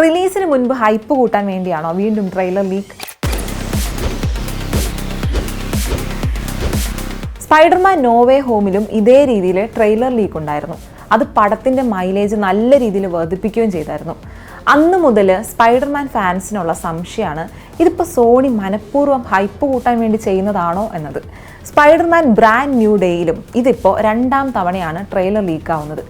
റിലീസിന് മുൻപ് ഹൈപ്പ് കൂട്ടാൻ വേണ്ടിയാണോ വീണ്ടും trailer leak? Spiderman no way ഹോമിലും ഇതേ രീതിയിൽ ട്രെയിലർ ലീക്ക് ഉണ്ടായിരുന്നു. അത് പടത്തിൻ്റെ മൈലേജ് നല്ല രീതിയിൽ വർദ്ധിപ്പിക്കുകയും ചെയ്തായിരുന്നു. അന്ന് മുതൽ സ്പൈഡർമാൻ ഫാൻസിനുള്ള സംശയമാണ് ഇതിപ്പോൾ സോണി മനഃപൂർവ്വം ഹൈപ്പ് കൂട്ടാൻ വേണ്ടി ചെയ്യുന്നതാണോ എന്നത്. സ്പൈഡർമാൻ ബ്രാൻഡ് ന്യൂ ഡേയിലും ഇതിപ്പോൾ 2ാം തവണയാണ് ട്രെയിലർ ലീക്കാവുന്നത്.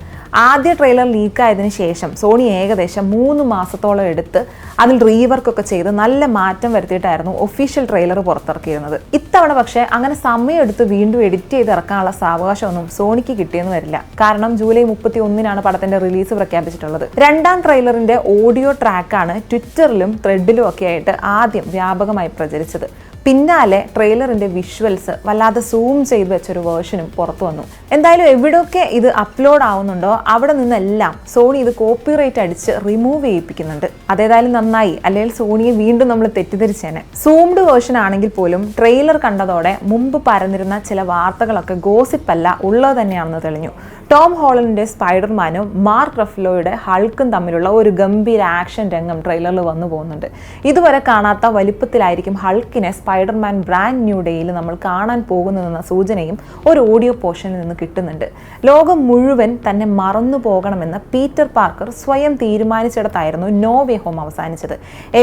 ആദ്യ ട്രെയിലർ ലീക്കായതിനു ശേഷം സോണി ഏകദേശം 3 മാസത്തോളം എടുത്ത് അതിൽ റീവർക്കൊക്കെ ചെയ്ത് നല്ല മാറ്റം വരുത്തിയിട്ടായിരുന്നു ഒഫീഷ്യൽ ട്രെയിലർ പുറത്തിറക്കിയിരുന്നത്. ഇത്തവണ പക്ഷേ അങ്ങനെ സമയമെടുത്ത് വീണ്ടും എഡിറ്റ് ചെയ്ത് ഇറക്കാനുള്ള സാവകാശമൊന്നും സോണിക്ക് കിട്ടിയെന്ന് വരില്ല. കാരണം ജൂലൈ 31-നാണ് പടത്തിന്റെ റിലീസ് പ്രഖ്യാപിച്ചിട്ടുള്ളത്. 2ാം ട്രെയിലറിന്റെ ഓഡിയോ ട്രാക്കാണ് ട്വിറ്ററിലും ത്രെഡിലും ഒക്കെ ആയിട്ട് ആദ്യം വ്യാപകമായി പ്രചരിച്ചത്. പിന്നാലെ ട്രെയിലറിന്റെ വിഷ്വൽസ് വല്ലാതെ സൂം ചെയ്ത് വെച്ചൊരു വേർഷനും പുറത്തു വന്നു. എന്തായാലും എവിടെയൊക്കെ ഇത് അപ്ലോഡ് ആവുന്നുണ്ടോ അവിടെ നിന്നെല്ലാം സോണി ഇത് കോപ്പിറൈറ്റ് അടിച്ച് റിമൂവ് ചെയ്യിപ്പിക്കുന്നുണ്ട്. അതേതായാലും നന്നായി, അല്ലെങ്കിൽ സോണിയെ വീണ്ടും നമ്മൾ തെറ്റിദ്ധരിച്ചേനെ. സൂംഡ് വേർഷൻ ആണെങ്കിൽ പോലും ട്രെയിലർ കണ്ടതോടെ മുമ്പ് പരന്നിരുന്ന ചില വാർത്തകളൊക്കെ ഗോസിപ്പല്ല, ഉള്ളത് തന്നെയാണെന്ന് തെളിഞ്ഞു. ടോം ഹോളണ്ടിന്റെ സ്പൈഡർമാനും മാർക്ക് റഫലോയുടെ ഹൾക്കും തമ്മിലുള്ള ഒരു ഗംഭീര ആക്ഷൻ രംഗം ട്രെയിലറിൽ വന്നു പോകുന്നുണ്ട്. ഇതുവരെ കാണാത്ത വലിപ്പത്തിലായിരിക്കും ഹൾക്കിനെ സ്പൈഡർമാൻ ബ്രാൻഡ് ന്യൂ ഡേയിൽ നമ്മൾ കാണാൻ പോകുന്നതെന്ന സൂചനയും ഒരു ഓഡിയോ പോർഷനിൽ നിന്ന് കിട്ടുന്നുണ്ട്. ലോകം മുഴുവൻ തന്നെ മറന്നു പോകണമെന്ന് പീറ്റർ പാർക്കർ സ്വയം തീരുമാനിച്ചിടത്തായിരുന്നു നോ വേ ഹോം അവസാനിച്ചത്.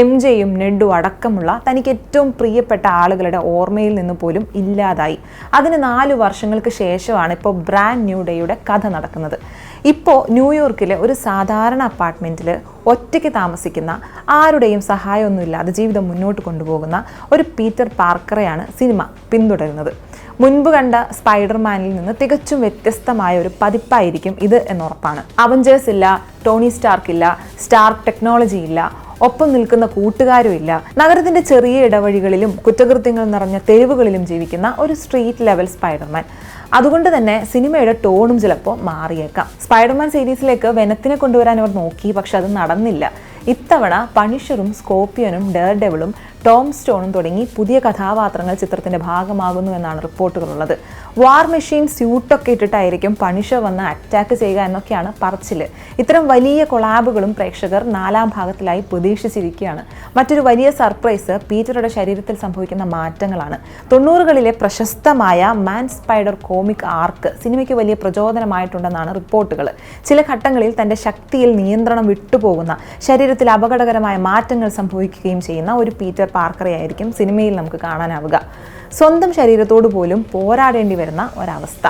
MJയും നെഡും അടക്കമുള്ള തനിക്ക് ഏറ്റവും പ്രിയപ്പെട്ട ആളുകളുടെ ഓർമ്മയിൽ നിന്ന് പോലും ഇല്ലാതായി. അതിന് 4 വർഷങ്ങൾക്ക് ശേഷമാണ് ഇപ്പോൾ ബ്രാൻഡ് ന്യൂ ഡേയുടെ കഥ നടക്കുന്നത്. ഇപ്പോൾ ന്യൂയോർക്കിലെ ഒരു സാധാരണ അപ്പാർട്ട്മെൻറ്റിൽ ഒറ്റയ്ക്ക് താമസിക്കുന്ന, ആരുടെയും സഹായമൊന്നുമില്ലാതെ ജീവിതം മുന്നോട്ട് കൊണ്ടുപോകുന്ന ഒരു പീറ്റർ പാർക്കറെയാണ് സിനിമ പിന്തുടരുന്നത്. മുൻപ് കണ്ട സ്പൈഡർമാനിൽ നിന്ന് തികച്ചും വ്യത്യസ്തമായ ഒരു പതിപ്പായിരിക്കും ഇത് എന്നുറപ്പാണ്. അവഞ്ചേഴ്സ് ഇല്ല, ടോണി സ്റ്റാർക്ക് ഇല്ല, സ്റ്റാർക്ക് ടെക്നോളജി ഇല്ല, ഒപ്പം നിൽക്കുന്ന കൂട്ടുകാരും ഇല്ല. നഗരത്തിന്റെ ചെറിയ ഇടവഴികളിലും കുറ്റകൃത്യങ്ങൾ നിറഞ്ഞ തെരുവുകളിലും ജീവിക്കുന്ന ഒരു സ്ട്രീറ്റ് ലെവൽ സ്പൈഡർമാൻ. അതുകൊണ്ട് തന്നെ സിനിമയുടെ ടോണും ചിലപ്പോൾ മാറിയേക്കാം. സ്പൈഡർമാൻ സീരീസിലേക്ക് വെനത്തിനെ കൊണ്ടുവരാൻ അവർ നോക്കി, പക്ഷെ അത് നടന്നില്ല. ഇത്തവണ പണിഷറും സ്കോർപ്പിയനും ഡെയർ ഡെവിളും ടോം സ്റ്റോണും തുടങ്ങി പുതിയ കഥാപാത്രങ്ങൾ ചിത്രത്തിന്റെ ഭാഗമാകുന്നു എന്നാണ് റിപ്പോർട്ടുകളുള്ളത്. വാർ മെഷീൻ സ്യൂട്ടൊക്കെ ഇട്ടിട്ടായിരിക്കും പണിഷർ വന്ന് അറ്റാക്ക് ചെയ്യുക എന്നൊക്കെയാണ് പറച്ചില്. ഇത്തരം വലിയ കൊളാബുകളും പ്രേക്ഷകർ 4ാം ഭാഗത്തിലായി പ്രതീക്ഷിച്ചിരിക്കുകയാണ്. മറ്റൊരു വലിയ സർപ്രൈസ് പീറ്ററുടെ ശരീരത്തിൽ സംഭവിക്കുന്ന മാറ്റങ്ങളാണ്. 90കളിലെ പ്രശസ്തമായ മാൻ സ്പൈഡർ കോമിക് ആർക്ക് സിനിമയ്ക്ക് വലിയ പ്രചോദനമായിട്ടുണ്ടെന്നാണ് റിപ്പോർട്ടുകൾ. ചില ഘട്ടങ്ങളിൽ തന്റെ ശക്തിയിൽ നിയന്ത്രണം വിട്ടുപോകുന്ന, ശരീരത്തിൽ അപകടകരമായ മാറ്റങ്ങൾ സംഭവിക്കുകയും ചെയ്യുന്ന ഒരു പീറ്റർ പാർക്കറെയായിരിക്കും സിനിമയിൽ നമുക്ക് കാണാനാവുക. സ്വന്തം ശരീരത്തോട് പോലും പോരാടേണ്ടി വരുന്ന ഒരവസ്ഥ.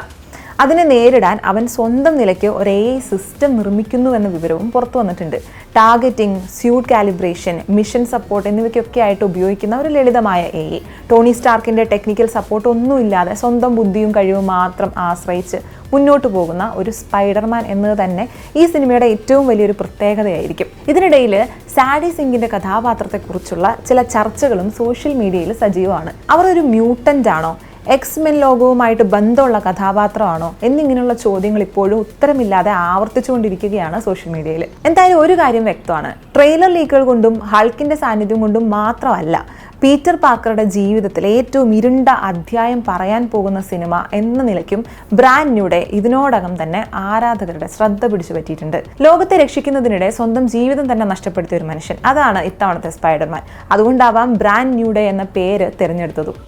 അതിനെ നേരിടാൻ അവൻ സ്വന്തം നിലയ്ക്ക് ഒരു AI സിസ്റ്റം നിർമ്മിക്കുന്നു എന്ന വിവരവും പുറത്തു വന്നിട്ടുണ്ട്. Targeting, suit calibration, mission support എന്നിവയ്ക്കൊക്കെ ആയിട്ട് ഉപയോഗിക്കുന്ന ഒരു ലളിതമായ AI. ടോണി സ്റ്റാർക്കിന്റെ ടെക്നിക്കൽ സപ്പോർട്ട് ഒന്നുമില്ലാതെ സ്വന്തം ബുദ്ധിയും കഴിവും മാത്രം ആശ്രയിച്ച് മുന്നോട്ട് പോകുന്ന ഒരു സ്പൈഡർമാൻ എന്നത് തന്നെ ഈ സിനിമയുടെ ഏറ്റവും വലിയൊരു പ്രത്യേകതയായിരിക്കും. ഇതിനിടയിൽ സാഡി സിംഗിന്റെ കഥാപാത്രത്തെക്കുറിച്ചുള്ള ചില ചർച്ചകളും സോഷ്യൽ മീഡിയയിൽ സജീവമാണ്. അവർ ഒരു മ്യൂട്ടൻ്റ് ആണോ, എക്സ്മെൻ ലോകവുമായിട്ട് ബന്ധമുള്ള കഥാപാത്രമാണോ എന്നിങ്ങനെയുള്ള ചോദ്യങ്ങൾ ഇപ്പോഴും ഉത്തരമില്ലാതെ ആവർത്തിച്ചുകൊണ്ടിരിക്കുകയാണ് സോഷ്യൽ മീഡിയയിൽ. എന്തായാലും ഒരു കാര്യം വ്യക്തമാണ്, ട്രെയിലർ ലീക്കുകൾ കൊണ്ടും ഹൾക്കിന്റെ സാന്നിധ്യം കൊണ്ടും മാത്രമല്ല പീറ്റർ പാർക്കറുടെ ജീവിതത്തിലെ ഏറ്റവും ഇരുണ്ട അധ്യായം പറയാൻ പോകുന്ന സിനിമ എന്ന നിലയ്ക്കും ബ്രാൻഡ് ന്യൂ ഡേ ഇതിനോടകം തന്നെ ആരാധകരുടെ ശ്രദ്ധ പിടിച്ചു പറ്റിയിട്ടുണ്ട്. ലോകത്തെ രക്ഷിക്കുന്നതിനിടെ സ്വന്തം ജീവിതം തന്നെ നഷ്ടപ്പെടുത്തിയ ഒരു മനുഷ്യൻ, അതാണ് ഇത്തവണത്തെ സ്പൈഡർമാൻ. അതുകൊണ്ടാവാം ബ്രാൻഡ് ന്യൂ ഡേ എന്ന പേര് തിരഞ്ഞെടുത്തതും.